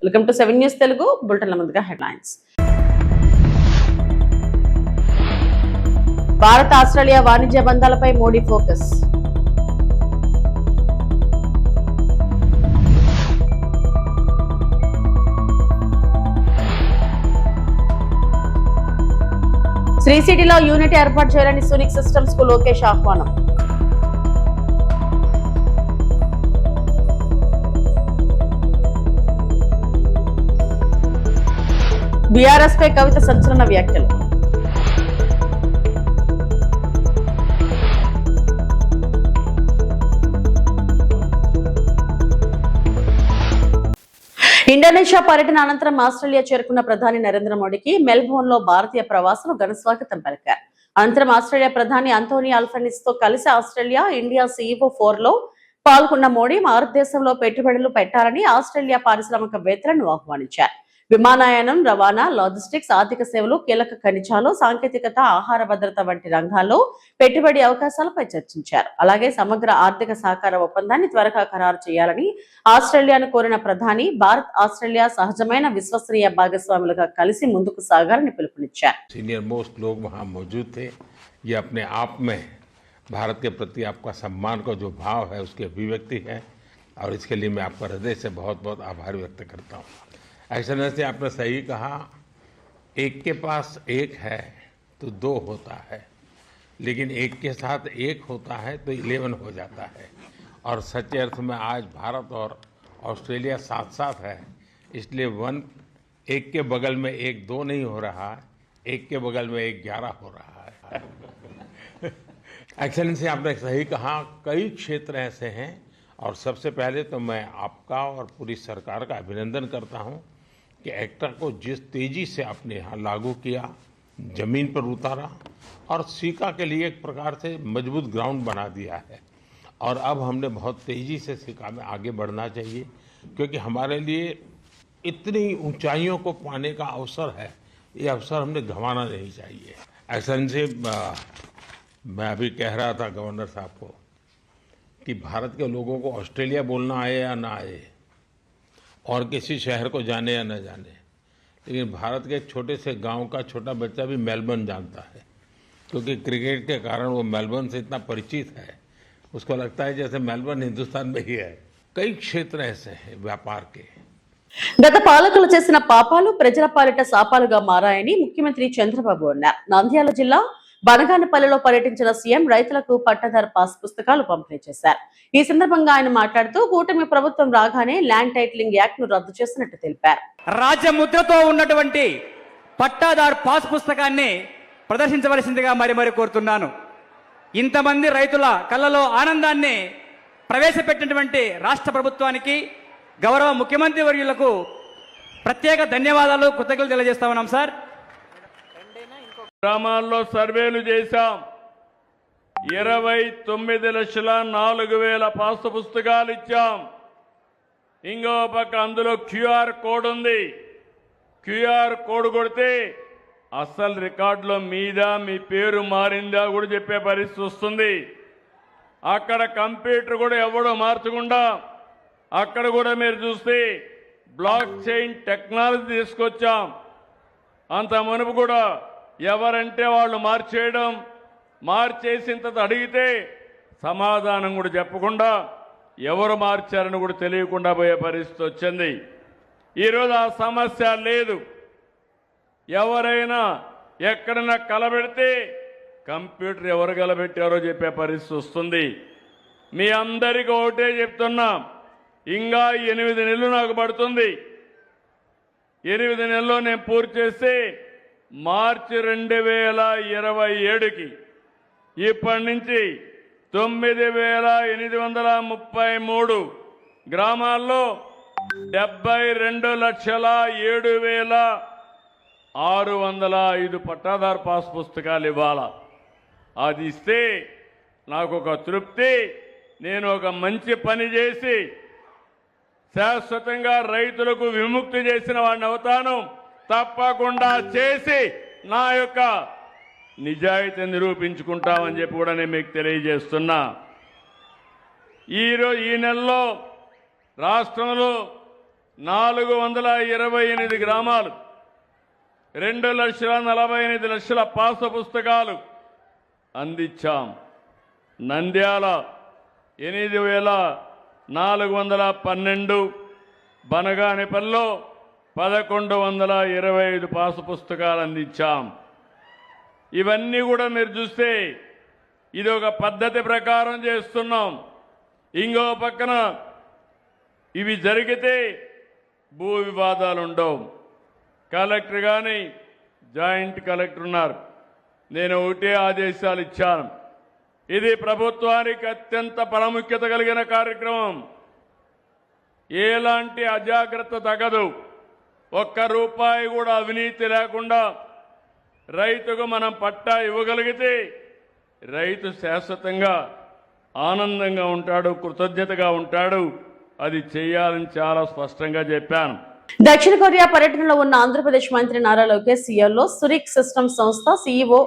Welcome to 7 news Telugu బులెటిన్ల ముందుగా headlines. Bharat Australia వాణిజ్య బంధాలపై Modi focus. Shri సిటీలో యూనిట్ ఏర్పాటు చేయాలని సోనిక్ సిస్టమ్స్ కు లోకేష్ ఆహ్వానం. బీఆర్ఎస్ పై కవిత సంచలన వ్యాఖ్యలు. ఇండోనేషియా పర్యటన అనంతరం ఆస్ట్రేలియా చేరుకున్న ప్రధాని నరేంద్ర మోడీకి మెల్బోర్న్ లో భారతీయ ప్రవాసులు ఘన స్వాగతం పలికారు. అనంతరం ఆస్ట్రేలియా ప్రధాని అంటోనీ అల్బనీస్ తో కలిసి ఆస్ట్రేలియా ఇండియా CEO 4 లో పాల్గొన్న మోడీ భారతదేశంలో పెట్టుబడులు పెట్టాలని ఆస్ట్రేలియా పారిశ్రామికవేత్తలను ఆహ్వానించారు. విమానయానం, రవాణా, లాజిస్టిక్స్, ఆర్థిక సేవలు, కీలక ఖనిజాలు, సాంకేతికత, ఆహార భద్రత వంటి రంగాల్లో పెట్టుబడి అవకాశాలపై చర్చించారు. అలాగే సమగ్ర ఆర్థిక సహకార ఒప్పందాన్ని త్వరగా ఖరారు చేయాలని ఆస్ట్రేలియాను కోరిన ప్రధాని భారత్ ఆస్ట్రేలియా సహజమైన విశ్వసనీయ భాగస్వాములుగా కలిసి ముందుకు సాగాలని పిలుపునిచ్చారు. सीनियर मोस्ट लोग वहाँ मौजूद थे. ये अपने आप में भारत के प्रति आपका सम्मान का जो भाव है उसकी अभिव्यक्ति है और इसके लिए मैं आपका हृदय से बहुत बहुत आभार व्यक्त करता हूँ. एक्सेलेंसी, आपने सही कहा, एक के पास एक है तो दो होता है, लेकिन एक के साथ एक होता है तो 11 हो जाता है. और सच्चे अर्थ में आज भारत और ऑस्ट्रेलिया साथ साथ है, इसलिए एक के बगल में एक 2 नहीं हो रहा, एक के बगल में एक 11 हो रहा है. एक्सेलेंसी, आपने सही कहा, कई क्षेत्र ऐसे हैं और सबसे पहले तो मैं आपका और पूरी सरकार का अभिनंदन करता हूं कि एक्टा को जिस तेजी से आपने यहाँ लागू किया, जमीन पर उतारा और सीका के लिए एक प्रकार से मजबूत ग्राउंड बना दिया है. और अब हमने बहुत तेजी से सीका में आगे बढ़ना चाहिए, क्योंकि हमारे लिए इतनी ऊंचाइयों को पाने का अवसर है, ये अवसर हमने गंवाना नहीं चाहिए. एक्सेलेंसी, मैं अभी कह रहा था गवर्नर साहब को कि भारत के लोगों को ऑस्ट्रेलिया बोलना आए या ना आए और किसी शहर को जाने या न जाने, लेकिन भारत के एक छोटे से गांव का छोटा बच्चा भी मेलबर्न जानता है, क्योंकि क्रिकेट के कारण वो मेलबर्न से इतना परिचित है, उसको लगता है जैसे मेलबर्न हिंदुस्तान में ही है. कई क्षेत्र ऐसे हैं व्यापार के. గత పాలకులు చేసిన పాపాలు ప్రజల పాలిట శాపాలుగా మారాయని ముఖ్యమంత్రి చంద్రబాబు అన్నారు. నంద్యాల జిల్లా బనగానపల్లిలో పర్యటించిన సీఎం రైతులకు పట్టాదారు పాస్ పుస్తకాలు పంపిణీ చేశారు. ఈ సందర్భంగా ఆయన మాట్లాడుతూ కూటమి ప్రభుత్వం రాగానే ల్యాండ్ టైటిలింగ్ యాక్ట్ ను రద్దు చేసినట్టు తెలిపారు. రాజ్యముద్రతో ఉన్నటువంటి పట్టాదారు పాస్ పుస్తకాన్ని ప్రదర్శించవలసిందిగా మరి కోరుతున్నాను. ఇంతమంది రైతుల కళ్ళలో ఆనందాన్ని ప్రవేశపెట్టినటువంటి రాష్ట్ర ప్రభుత్వానికి, గౌరవ ముఖ్యమంత్రి వర్యులకు ప్రత్యేక ధన్యవాదాలు, కృతజ్ఞతలు తెలియజేస్తా ఉన్నాం. సార్, గ్రామాల్లో సర్వేలు చేశాం. 29,04,000 పాస్ పుస్తకాలు ఇచ్చాం. ఇంకో పక్క అందులో QR కోడ్ ఉంది. QR కోడ్ కొడితే అసలు రికార్డులో మీద మీ పేరు మారిందా కూడా చెప్పే పరిస్థితి వస్తుంది. అక్కడ కంప్యూటర్ కూడా ఎవడో మార్చకుండా అక్కడ కూడా మీరు చూస్తే బ్లాక్ చైన్ టెక్నాలజీ తీసుకొచ్చాం. అంత మునుపు కూడా ఎవరంటే వాళ్ళు మార్చేసిన తర్వాత అడిగితే సమాధానం కూడా చెప్పకుండా ఎవరు మార్చారని కూడా తెలియకుండా పోయే పరిస్థితి వచ్చింది. ఈరోజు ఆ సమస్య లేదు. ఎవరైనా ఎక్కడైనా కలబెడితే కంప్యూటర్ ఎవరు కలబెట్టారో చెప్పే పరిస్థితి వస్తుంది. మీ అందరికీ ఒకటే చెప్తున్నా, ఇంకా 8 నెలలు నాకు పడుతుంది. 8 నెలల్లో నేను పూర్తి చేస్తే మార్చి 2027కి ఇప్పటి నుంచి 9,833 గ్రామాల్లో 72,07,605 పట్టాదారు పాస్ పుస్తకాలు ఇవ్వాలా. అది ఇస్తే నాకు ఒక తృప్తి. నేను ఒక మంచి పని చేసి శాశ్వతంగా రైతులకు విముక్తి చేసిన వాడిని అవుతాను. తప్పకుండా చేసి నా యొక్క నిజాయితీ నిరూపించుకుంటామని చెప్పి కూడా నేను మీకు తెలియజేస్తున్నా. ఈ నెలలో రాష్ట్రంలో 428 గ్రామాలు, 2,48,00,000 పాస్ పుస్తకాలు అందించాం. నంద్యాల 8,412, బనగానిపల్లిలో 1,125 పాస్ పుస్తకాలు అందించాం. ఇవన్నీ కూడా మీరు చూస్తే ఇది ఒక పద్ధతి ప్రకారం చేస్తున్నాం. ఇంకో పక్కన ఇవి జరిగితే భూ వివాదాలు ఉండవు. కలెక్టర్ కానీ జాయింట్ కలెక్టర్ ఉన్నారు. నేను ఒకటే ఆదేశాలు ఇచ్చాను. ఇది ప్రభుత్వానికి అత్యంత ప్రాముఖ్యత కలిగిన కార్యక్రమం. ఎలాంటి అజాగ్రత్త తగదు. ఒక్క రూపాయి కూడా అవినీతి లేకుండా రైతుకు మనం పట్టా ఇవ్వగలిగితే రైతు శాశ్వతంగా ఆనందంగా ఉంటాడు, కృతజ్ఞతగా ఉంటాడు. అది చేయాలని చాలా స్పష్టంగా చెప్పాను. దక్షిణ కొరియా పర్యటనలో ఉన్న ఆంధ్రప్రదేశ్ మంత్రి నారా లోకేష్ సియోల్లో సురిక్ సిస్టమ్స్ సంస్థ సీఈఓ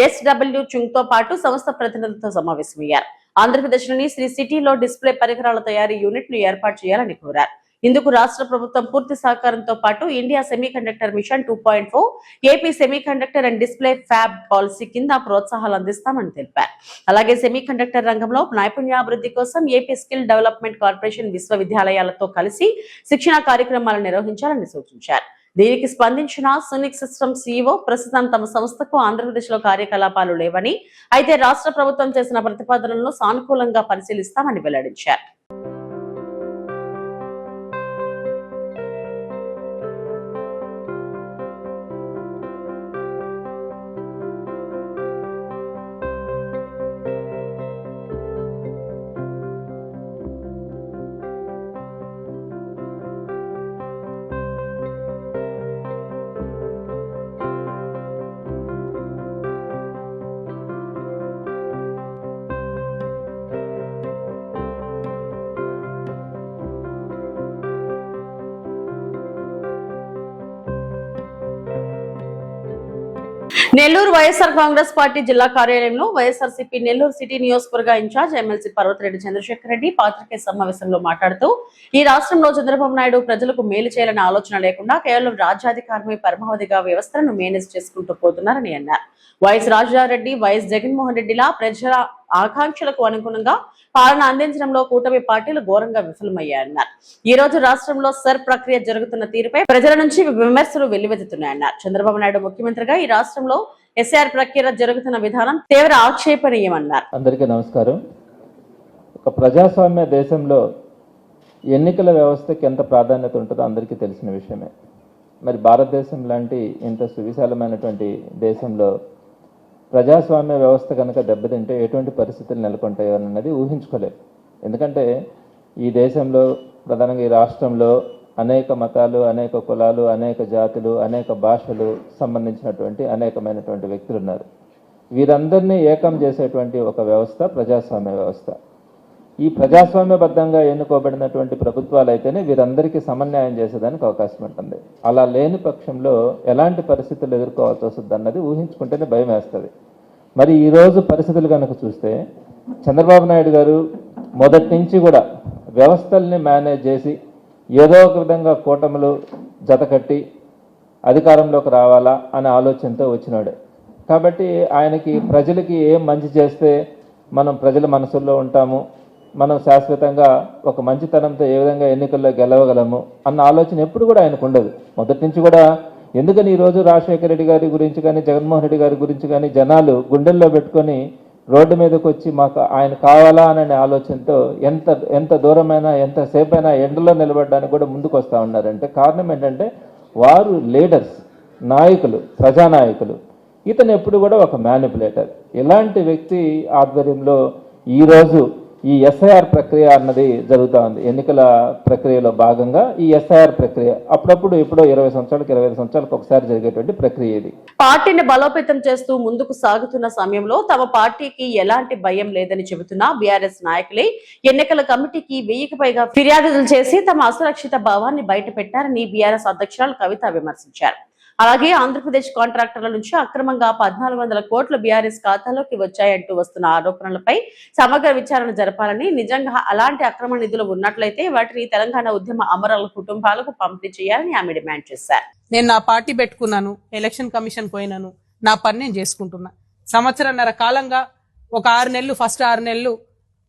SW చుంగ్ తో పాటు సంస్థ ప్రతినిధులతో సమావేశమయ్యారు. ఆంధ్రప్రదేశ్లోని శ్రీ సిటీలో డిస్ప్లే పరికరాల తయారీ యూనిట్ ను ఏర్పాటు చేయాలని కోరారు. ఇందుకు రాష్ట్ర ప్రభుత్వం పూర్తి సహకారంతో పాటు India semiconductor machine 2.4, AP semiconductor and display fab policy కింద ప్రోత్సాహాలు అందిస్తామని తెలిపారు. అలాగే సెమీకండక్టర్ రంగంలో నైపుణ్యాభివృద్ధి కోసం ఏపీ స్కిల్ డెవలప్మెంట్ కార్పొరేషన్ విశ్వవిద్యాలయాలతో కలిసి శిక్షణా కార్యక్రమాలు నిర్వహించాలని సూచించారు. దీనికి స్పందించిన సునిక్ సిస్టమ్ సీఈఓ ప్రస్తుతం తమ సంస్థకు ఆంధ్రప్రదేశ్ లో కార్యకలాపాలు లేవని, అయితే రాష్ట్ర ప్రభుత్వం చేసిన ప్రతిపాదనలను సానుకూలంగా పరిశీలిస్తామని వెల్లడించారు. నెల్లూరు వైఎస్ఆర్ కాంగ్రెస్ పార్టీ జిల్లా కార్యాలయంలో వైఎస్ఆర్సీపీ నెల్లూరు సిటీ నియోజకవర్గ ఇన్ఛార్జ్ ఎమ్మెల్సీ పర్వతిరెడ్డి చంద్రశేఖర్ రెడ్డి పాత్రికేయ సమావేశంలో మాట్లాడుతూ ఈ రాష్ట్రంలో చంద్రబాబు నాయుడు ప్రజలకు మేలు చేయాలనే ఆలోచన లేకుండా కేవలం రాజ్యాధికారమే పరమావధిగా వ్యవస్థలను మేనేజ్ చేసుకుంటూ పోతున్నారని అన్నారు. వైఎస్ రాజారెడ్డి, వైఎస్ జగన్మోహన్ రెడ్డిలా ప్రజల ఆకాంక్షలకు అనుగుణంగా పాలన అందించడంలో కూటమి పార్టీలు ఘోరంగా విఫలమయ్యాయన్నారు. ఈ రోజు రాష్ట్రంలో సర్ ప్రక్రియ జరుగుతున్న తీరుపై ప్రజల నుంచి విమర్శలు వెల్లువెత్తుతున్నాయన్నారు. చంద్రబాబు నాయుడు ముఖ్యమంత్రిగా ఈ రాష్ట్రంలో ఎస్ఆర్ ప్రక్రియ జరుగుతున్న విధానం తీవ్ర ఆక్షేపణీయమన్నారు. అందరికీ నమస్కారం. ఒక ప్రజాస్వామ్య దేశంలో ఎన్నికల వ్యవస్థకి ఎంత ప్రాధాన్యత ఉంటుందో అందరికీ తెలిసిన విషయమే. మరి భారతదేశం లాంటి ఇంత సువిశాలమైనటువంటి దేశంలో ప్రజాస్వామ్య వ్యవస్థ కనుక దెబ్బతింటే ఎటువంటి పరిస్థితులు నెలకొంటాయో అన్నది ఊహించుకోలేదు. ఎందుకంటే ఈ దేశంలో ప్రధానంగా ఈ రాష్ట్రంలో అనేక మతాలు, అనేక కులాలు, అనేక జాతులు, అనేక భాషలు సంబంధించినటువంటి అనేకమైనటువంటి వ్యక్తులు ఉన్నారు. వీరందరినీ ఏకం చేసేటువంటి ఒక వ్యవస్థ ప్రజాస్వామ్య వ్యవస్థ. ఈ ప్రజాస్వామ్యబద్ధంగా ఎన్నుకోబడినటువంటి ప్రభుత్వాలు అయితేనే వీరందరికీ సమన్యాయం చేసేదానికి అవకాశం ఉంటుంది. అలా లేని పక్షంలో ఎలాంటి పరిస్థితులు ఎదుర్కోవాల్సి వస్తుంది అన్నది ఊహించుకుంటేనే భయం వేస్తుంది. మరి ఈరోజు పరిస్థితులు కనుక చూస్తే చంద్రబాబు నాయుడు గారు మొదటి నుంచి కూడా వ్యవస్థల్ని మేనేజ్ చేసి ఏదో ఒక విధంగా కూటములు జతకట్టి అధికారంలోకి రావాలా అనే ఆలోచనతో వచ్చినాడే. కాబట్టి ఆయనకి ప్రజలకి ఏం మంచి చేస్తే మనం ప్రజల మనసుల్లో ఉంటాము, మనం శాశ్వతంగా ఒక మంచితనంతో ఏ విధంగా ఎన్నికల్లో గెలవగలము అన్న ఆలోచన ఎప్పుడు కూడా ఆయనకు ఉండదు. మొదటి నుంచి కూడా ఎందుకని ఈరోజు రాజశేఖర రెడ్డి గారి గురించి కానీ జగన్మోహన్ రెడ్డి గారి గురించి కానీ జనాలు గుండెల్లో పెట్టుకొని రోడ్డు మీదకి వచ్చి మాకు ఆయన కావాలా అనే ఆలోచనతో ఎంత దూరమైనా ఎంతసేపైనా ఎండలో నిలబడడానికి కూడా ముందుకు వస్తూ ఉన్నారంటే కారణం ఏంటంటే వారు లీడర్స్, నాయకులు, ప్రజానాయకులు. ఇతను ఎప్పుడు కూడా ఒక మ్యానిపులేటర్. ఇలాంటి వ్యక్తి ఆధ్వర్యంలో ఈరోజు ఈ ఎస్ఐఆర్ ప్రక్రియ అన్నది జరుగుతూ ఉంది. ఎన్నికల ప్రక్రియలో భాగంగా ఈ ఎస్ఐఆర్ ప్రక్రియ అప్పుడప్పుడు ఎప్పుడో 20 సంవత్సరాలకు 25 సంవత్సరాలకు ఒకసారి జరిగేటువంటి ప్రక్రియ ఇది. పార్టీని బలోపేతం చేస్తూ ముందుకు సాగుతున్న సమయంలో తమ పార్టీకి ఎలాంటి భయం లేదని చెబుతున్న బీఆర్ఎస్ నాయకులే ఎన్నికల కమిటీకి 1000కి పైగా ఫిర్యాదులు చేసి తమ అసురక్షిత భావాన్ని బయట పెట్టారని బీఆర్ఎస్ అధ్యక్షురాలు కవిత విమర్శించారు. అలాగే ఆంధ్రప్రదేశ్ కాంట్రాక్టర్ల నుంచి అక్రమంగా 1400 కోట్లు బీఆర్ఎస్ ఖాతాలోకి వచ్చాయంటూ వస్తున్న ఆరోపణలపై సమగ్ర విచారణ జరపాలని, నిజంగా అలాంటి అక్రమ నిధులు ఉన్నట్లయితే వాటిని తెలంగాణ ఉద్యమ అమరుల కుటుంబాలకు పంపిణీ చేయాలని ఆమె డిమాండ్ చేశారు. నేను నా పార్టీ పెట్టుకున్నాను, ఎలక్షన్ కమిషన్ పోయినాను, నా పని నేను చేసుకుంటున్నా. సంవత్సరన్నర కాలంగా ఒక 6 నెలలు, ఫస్ట్ 6 నెలలు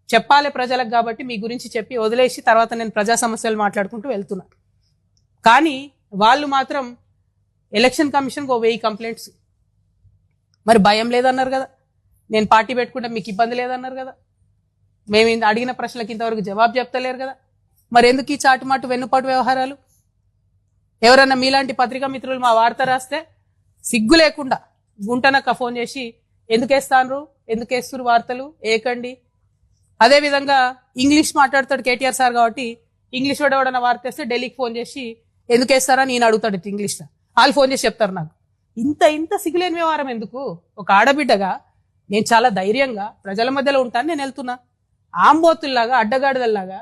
చెప్పాలి ప్రజలకు కాబట్టి మీ గురించి చెప్పి వదిలేసి తర్వాత నేను ప్రజా సమస్యలు మాట్లాడుకుంటూ వెళ్తున్నా. కానీ వాళ్ళు మాత్రం ఎలక్షన్ కమిషన్కి 1000 కంప్లైంట్స్. మరి భయం లేదన్నారు కదా, నేను పార్టీ పెట్టుకుంటే మీకు ఇబ్బంది లేదన్నారు కదా, మేము అడిగిన ప్రశ్నలకు ఇంతవరకు జవాబు చెప్తలేరు కదా, మరి ఎందుకు ఈ చాటుమాటు వెన్నుపాటు వ్యవహారాలు? ఎవరన్నా మీలాంటి పత్రికా మిత్రులు మా వార్త రాస్తే సిగ్గు లేకుండా గుంటనక్క ఫోన్ చేసి ఎందుకేస్తారు వార్తలు ఏకండి. అదేవిధంగా ఇంగ్లీష్ మాట్లాడతాడు కేటీఆర్ సార్ కాబట్టి ఇంగ్లీష్ వాడు ఎవడన్నా వార్త వేస్తే ఢిల్లీకి ఫోన్ చేసి ఎందుకేస్తారని నేను అడుగుతాడు ఇంగ్లీష్లో. వాళ్ళు ఫోన్ చేసి చెప్తారు నాకు. ఇంత సిగ్గులేని వ్యవహారం ఎందుకు? ఒక ఆడబిడ్డగా నేను చాలా ధైర్యంగా ప్రజల మధ్యలో ఉంటాను, నేను వెళ్తున్నా. ఆంబోతుల్లాగా అడ్డగాడిదల్లాగా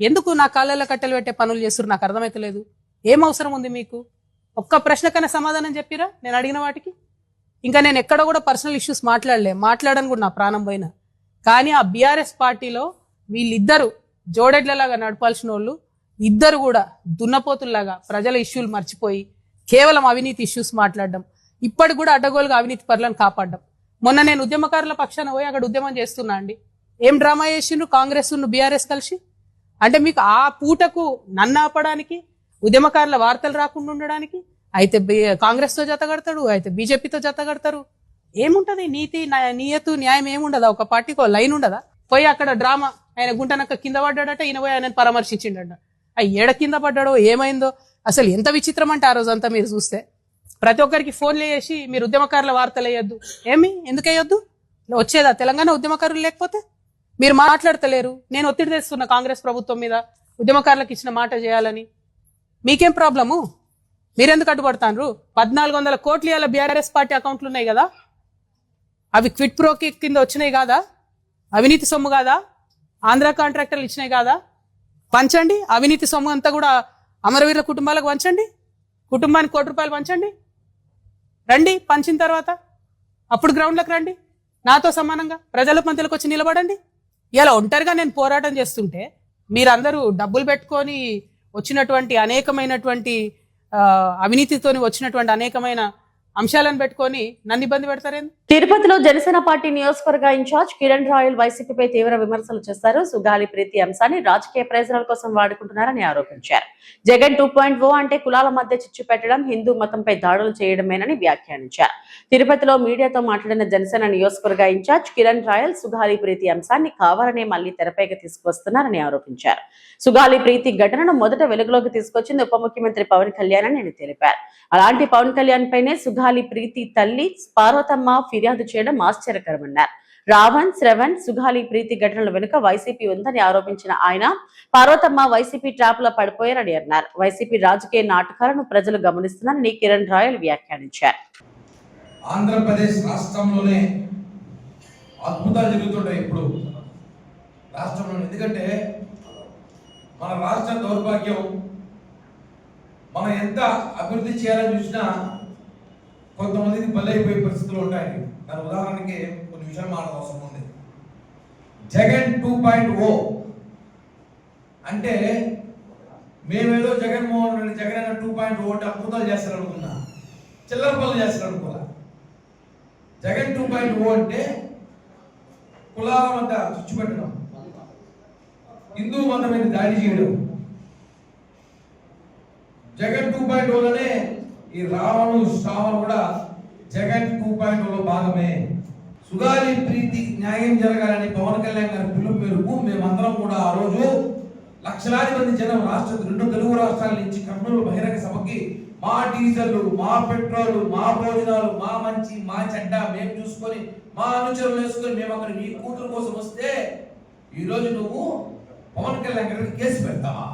ఎందుకు నా కాళ్ళల్లో కట్టెలు పెట్టే పనులు చేస్తున్నారు నాకు అర్థమైతలేదు. ఏం అవసరం ఉంది మీకు? ఒక్క ప్రశ్నకైనా సమాధానం చెప్పిరా నేను అడిగిన వాటికి? ఇంకా నేను ఎక్కడ కూడా పర్సనల్ ఇష్యూస్ మాట్లాడని కూడా నా ప్రాణం పోయినా. కానీ ఆ బీఆర్ఎస్ పార్టీలో వీళ్ళిద్దరు జోడెడ్లలాగా నడపాల్సిన వాళ్ళు ఇద్దరు కూడా దున్నపోతుల్లాగా ప్రజల ఇష్యూలు మర్చిపోయి కేవలం అవినీతి ఇష్యూస్ మాట్లాడడం, ఇప్పటికి కూడా అడ్డగోలుగా అవినీతి పరులను కాపాడడం. మొన్న నేను ఉద్యమకారుల పక్షాన పోయి అక్కడ ఉద్యమం చేస్తున్నా అండి. ఏం డ్రామా చేసిండ్రు కాంగ్రెస్ బీఆర్ఎస్ కలిసి? అంటే మీకు ఆ పూటకు నన్ను ఆపడానికి, ఉద్యమకారుల వార్తలు రాకుండా ఉండడానికి అయితే కాంగ్రెస్తో జతగడతాడు, అయితే బీజేపీతో జతగడతారు. ఏముంటది నీయతు న్యాయం ఏముండదా? ఒక పార్టీకి ఒక లైన్ ఉండదా? పోయి అక్కడ డ్రామా, ఆయన గుంటనక్క కింద పడ్డాడట, ఈయన పోయి ఆయన పరామర్శించిండట. ఏడ కింద పడ్డాడో ఏమైందో అసలు ఎంత విచిత్రం అంటే ఆ రోజంతా మీరు చూస్తే ప్రతి ఒక్కరికి ఫోన్లు చేసి మీరు ఉద్యమకారుల వార్తలు వేయొద్దు. ఎందుకు వేయొద్దు? వచ్చేదా తెలంగాణ ఉద్యమకారులు లేకపోతే? మీరు మాట్లాడతలేరు. నేను ఒత్తిడి తెస్తున్నా కాంగ్రెస్ ప్రభుత్వం మీద, ఉద్యమకారులకు ఇచ్చిన మాట చేయాలని. మీకేం ప్రాబ్లము? మీరెందుకు అడ్డుపడతారు? 1400 కోట్లు ఇవాళ బీఆర్ఎస్ పార్టీ అకౌంట్లు ఉన్నాయి కదా, అవి క్విట్ ప్రోకి కింద వచ్చినాయి కాదా? అవినీతి సొమ్ము కాదా? ఆంధ్ర కాంట్రాక్టర్లు ఇచ్చినాయి కాదా? పంచండి. అవినీతి సొమ్ము అంతా కూడా అమరవీరుల కుటుంబాలకు పంచండి. కుటుంబానికి ₹1 పంచండి. రండి, పంచిన తర్వాత అప్పుడు గ్రౌండ్లకు రండి, నాతో సమానంగా ప్రజల మధ్యలోకి వచ్చి నిలబడండి. ఇలా ఒంటరిగా నేను పోరాటం చేస్తుంటే మీరందరూ డబ్బులు పెట్టుకొని వచ్చినటువంటి అనేకమైనటువంటి అవినీతితోని వచ్చినటువంటి అనేకమైన అంశాలను పెట్టుకొని నన్ను ఇబ్బంది పెడతారేంది? తిరుపతిలో జనసేన పార్టీ నియోజకవర్గ ఇన్ఛార్జ్ కిరణ్ రాయల్ వైసీపీపై తీవ్ర విమర్శలు చేశారు. సుగాలి ప్రీతి అంశాన్ని రాజకీయ ప్రయోజనాల కోసం వాడుకుంటున్నారని ఆరోపించారు. జగన్ 2.0 అంటే కులాల మధ్య చిచ్చు పెట్టడం, హిందూ మతంపై దాడులు చేయడమేనని వ్యాఖ్యానించారు. తిరుపతిలో మీడియాతో మాట్లాడిన జనసేన నియోజకవర్గ ఇన్ఛార్జ్ కిరణ్ రాయల్ సుగాలి ప్రీతి అంశాన్ని కావాలనే మళ్లీ తెరపైకి తీసుకువస్తున్నారని ఆరోపించారు. సుగాలి ప్రీతి ఘటనను మొదట వెలుగులోకి తీసుకొచ్చింది ఉప ముఖ్యమంత్రి పవన్ కళ్యాణ్ అని తెలిపారు. అలాంటి పవన్ కళ్యాణ్ పైనే సుగాలి ప్రీతి తల్లి పార్వతమ్మ ఫిర్యాదు చేయడం ఆశ్చర్యకరమన్నారు. రావణ్, శ్రవణ్, సుగాలి ప్రీతి ఘటనల వెనుక వైసీపీ ఉందని ఆరోపించిన ఆయన పార్వతమ్మ వైసీపీ ట్రాప్ లో పడిపోయారని అన్నారు. వైసీపీ రాజకీయ నాటకాలను ప్రజలు గమనిస్తున్నారని కిరణ్ రాయల్ వ్యాఖ్యానించారు. ఆంధ్రప్రదేశ్ రాష్ట్రంలోనే అద్భుతాలు జరుగుతుంటాయి ఇప్పుడు రాష్ట్రంలో. ఎందుకంటే మన రాష్ట్ర దౌర్భాగ్యం, మనం ఎంత అభివృద్ధి చేయాలని చూసినా కొంతమందికి బలైపోయే పరిస్థితులు ఉంటాయి. దాని ఉదాహరణకి కొన్ని విషయాలు మాట్లాడాల్సిన అవసరం ఉంది. జగన్ 2.0 అంటే మేమేదో జగన్మోహన్ రెడ్డి జగన్ 2.0 అంటే అద్భుతాలు చేస్తారు అనుకున్నా, చిల్లర పనులు చేస్తారు అనుకోలే. జగన్ 2.0 అంటే కులాల మధ్య చిచ్చు పెట్టడం, హిందూ మతం మీద దాడి చేయడం. జగన్ 2.0లోనే ఈ రావణు శ్రావణు కూడా జగన్ 2.0లో భాగమే. సుగాలి ప్రీతి న్యాయం జరగాలని పవన్ కళ్యాణ్ గారి పిలుపు మేరకు మేమందరం కూడా ఆ రోజు లక్షలాది మంది జనం రాష్ట్ర 2 తెలుగు రాష్ట్రాల నుంచి కర్నూలు బహిరంగ సభకి మా డీజిల్, మా పెట్రోల్, మా భోజనాలు, మా మంచి మా చెడ్డ మేము చూసుకొని మా అనుచరులు వేసుకొని మేము అక్కడ నీ కూతురు కోసం వస్తే ఈరోజు నువ్వు పవన్ కళ్యాణ్ గారికి కేసు పెడతావా?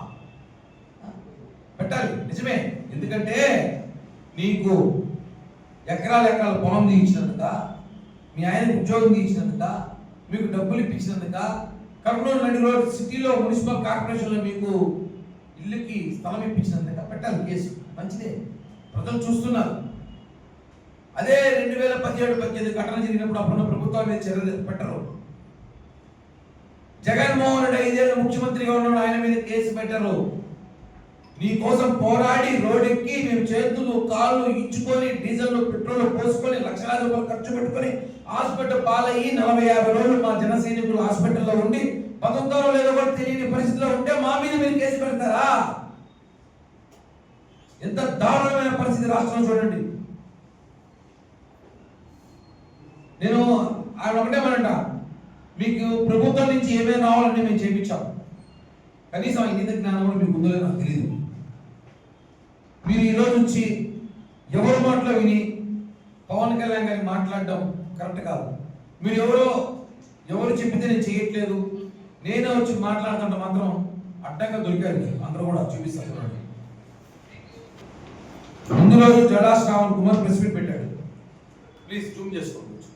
పెట్టాలి, నిజమే. ఎందుకంటే నీకు ఎకరాల పొలం తీయించినందుక, మీ ఆయనకు ఉద్యోగం తీయించినందుక, మీకు డబ్బులు ఇప్పించినందుక, కర్నూలు నడిలో సిటీలో మున్సిపల్ కార్పొరేషన్లో మీకు ఇల్లుకి స్థలం ఇప్పించినందుక పెట్టాలి కేసు. మంచిదే, ప్రజలు చూస్తున్నారు. అదే 2017-18 ఘటన జరిగినప్పుడు అప్పుడున్న ప్రభుత్వం మీద చర్యలు పెట్టరు. జగన్మోహన్ రెడ్డి 5 ఏళ్ళు ముఖ్యమంత్రిగా ఉన్నాడు, ఆయన మీద కేసు పెట్టరు. నీ కోసం పోరాడి రోడ్డెక్కి మేము చేతులు కాళ్ళు ఇచ్చుకొని డీజిల్ పెట్రోల్ పోసుకొని లక్షలాది రూపాయలు ఖర్చు పెట్టుకొని హాస్పిటల్ పాలయ్యి 40-50 రోజులు మా జన సైనికులు హాస్పిటల్లో ఉండి బతుకుతారో లేదో కూడా తెలియని పరిస్థితిలో ఉంటే మా మీద మీరు కేసు పెడతారా? ఎంత దారుణమైన పరిస్థితి రాష్ట్రంలో చూడండి. నేను ఆయన ఒకటేమనంట, మీకు ప్రభుత్వం నుంచి ఏమేమి రావాలని మేము చేయించాం, కనీసం ఇంగిత జ్ఞానం కూడా మీకు ఉందో నాకు తెలియదు. మీరు ఈరోజు నుంచి ఎవరి మాటలో విని పవన్ కళ్యాణ్ గారిని మాట్లాడడం కరెక్ట్ కాదు. మీరు ఎవరు చెప్పితే నేను చేయట్లేదు, నేనే వచ్చి మాట్లాడుతుంటే మాత్రం అడ్డంగా దొరికారు. అందరూ కూడా చూపిస్తారు. ముందు రోజు జడా శ్రావణ్ కుమార్ ప్రెస్ మీట్ పెట్టాడు. ప్లీజ్ జూమ్ చేసుకోవచ్చు.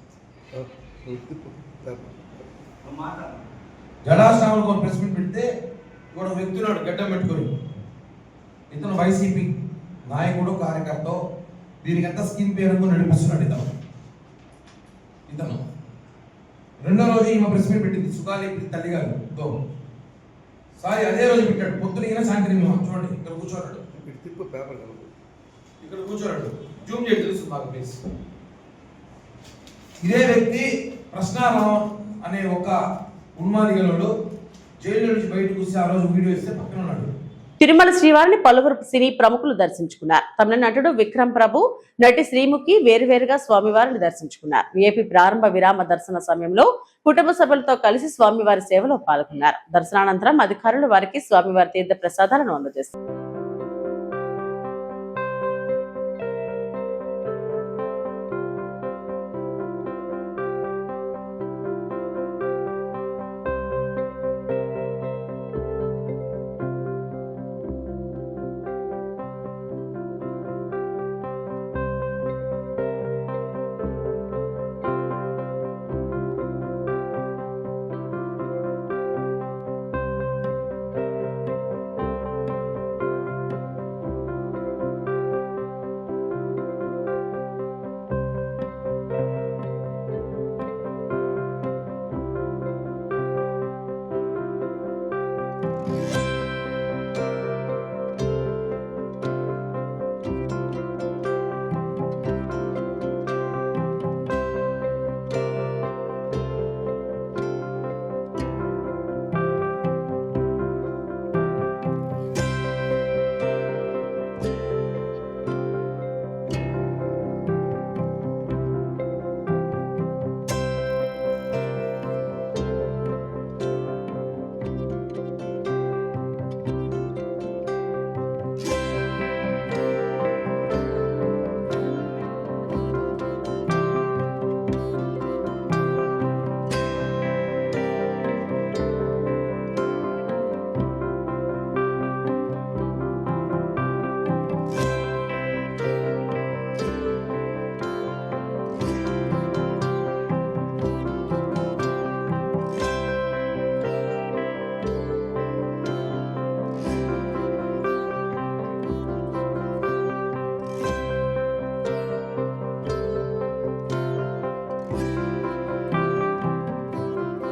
జడా శ్రావణ్ కుమార్ ప్రెస్ మీట్ పెడితే కూడా వ్యక్తున్నాడు గడ్డం పెట్టుకొని. ఇతను వైసీపీ నాయకుడు, కార్యకర్త, దీనికంతా స్కీమ్ పేరుతో నడిపిస్తున్నాడు ఇతను. రెండో రోజు ఈమె ప్రెస్ మీట్ పెట్టింది సుగాలి తల్లి గారు. సారీ, అదే రోజు పెట్టాడు. పొద్దున సాయంత్రం చూడండి, ఇక్కడ కూర్చోన్నాడు, ఇక్కడ కూర్చోన్నాడు. జూమ్ చేసి తెలుసు మాకు ప్లీజ్. ఇదే వ్యక్తి ప్రశ్నారావు అనే ఒక ఉన్మాదిగలుడు జైలు నుంచి బయటకు వచ్చి ఆ రోజు వీడియో ఇస్తే పక్కన ఉన్నాడు. తిరుమల శ్రీవారిని పలువురు సినీ ప్రముఖులు దర్శించుకున్నారు. తమిళ నటుడు విక్రమ్ ప్రభు, నటి శ్రీముఖి వేరువేరుగా స్వామివారిని దర్శించుకున్నారు. ఏపీ ప్రారంభ విరామ దర్శన సమయంలో కుటుంబ సభ్యులతో కలిసి స్వామివారి సేవలో పాల్గొన్నారు. దర్శనానంతరం అధికారులు వారికి స్వామివారి తీర్థ ప్రసాదాలను అందజేస్తారు.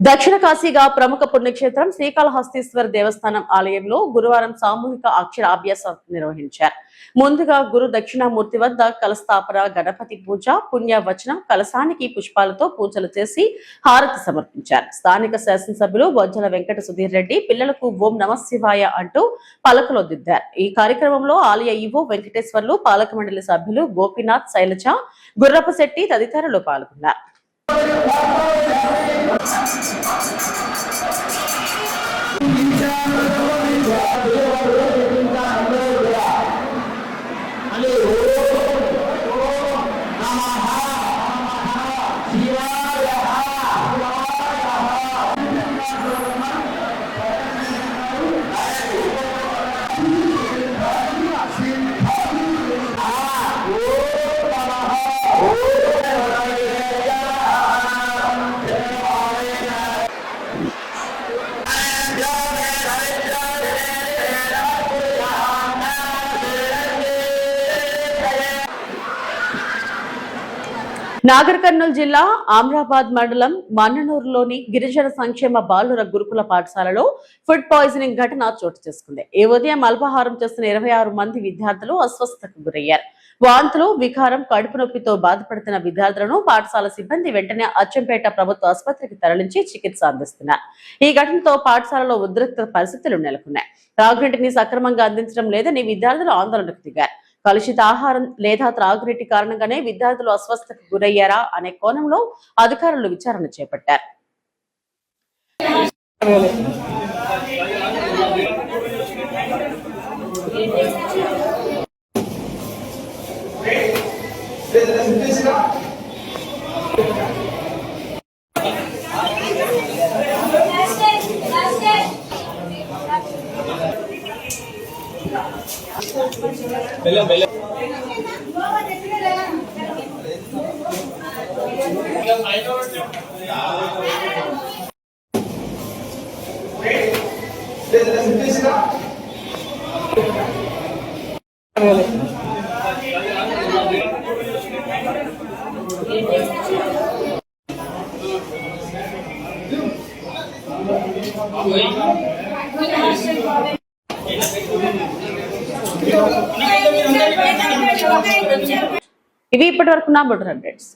దక్షిణ కాశీగా ప్రముఖ పుణ్యక్షేత్రం శ్రీకాళహస్తీశ్వర దేవస్థానం ఆలయంలో గురువారం సామూహిక అక్షరాభ్యాసం నిర్వహించారు. ముందుగా గురు దక్షిణామూర్తి వద్ద కలస్థాపన, గణపతి పూజ, పుణ్యవచనం, కలశానికి పుష్పాలతో పూజలు చేసి హారతి సమర్పించారు. స్థానిక శాసనసభ్యులు బొజ్జల వెంకట సుధీర్ రెడ్డి పిల్లలకు ఓం నమ శివాయ అంటూ పలకలో దిద్దారు. ఈ కార్యక్రమంలో ఆలయ ఈవో వెంకటేశ్వర్లు, పాలక మండలి సభ్యులు గోపీనాథ్, శైలజ, గుర్రపశెట్టి తదితరులు పాల్గొన్నారు. నాగర్ కర్నూలు జిల్లా ఆమ్రాబాద్ మండలం మన్ననూరులోని గిరిజన సంక్షేమ బాలుర గురుకుల పాఠశాలలో ఫుడ్ పాయిజనింగ్ ఘటన చోటు చేసుకుంది. ఈ ఉదయం అల్పాహారం చేస్తున్న 26 మంది విద్యార్థులు అస్వస్థతకు గురయ్యారు. వాంతులు, వికారం, కడుపు నొప్పితో బాధపడుతున్న విద్యార్థులను పాఠశాల సిబ్బంది వెంటనే అచ్చంపేట ప్రభుత్వ ఆసుపత్రికి తరలించి చికిత్స అందిస్తున్నారు. ఈ ఘటనతో పాఠశాలలో ఉద్రిక్త పరిస్థితులు నెలకొన్నాయి. తాగునీటిని సక్రమంగా అందించడం లేదని విద్యార్థులు ఆందోళనకు దిగారు. కలుషిత ఆహారం లేదా త్రాగునీటి కారణంగానే విద్యార్థులు అస్వస్థతకు గురయ్యారా అనే కోణంలో అధికారులు విచారణ చేపట్టారు. ఇవి ఇప్పటి వరకు నా బుటర్ అప్డేట్స్.